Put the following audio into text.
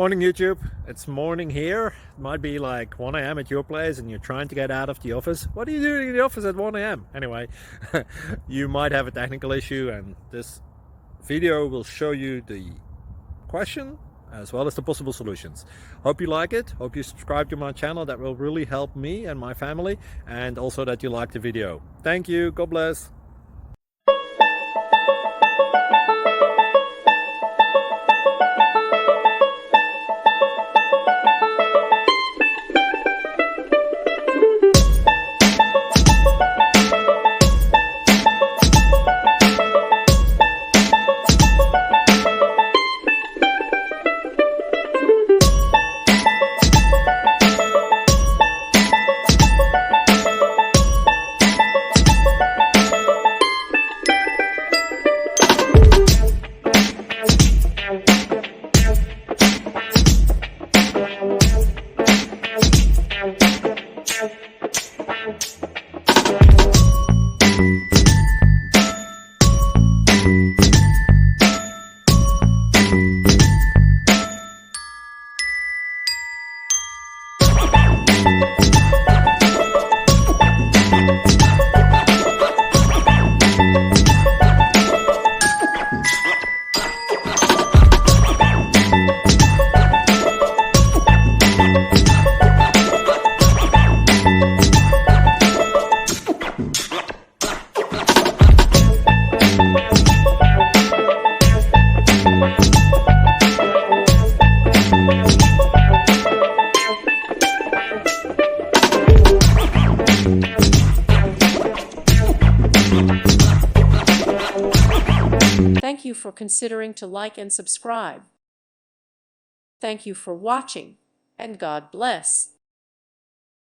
Morning YouTube, it's morning here. It might be like 1 a.m. at your place and you're trying to get out of the office. What are you doing in the office at 1 a.m.? Anyway, you might have a technical issue and this video will show you the question as well as the possible solutions. Hope you like it, hope you subscribe to my channel. That will really help me and my family, and also that you like the video. Thank you, God bless. Thank you for considering to like and subscribe. Thank you for watching, and God bless.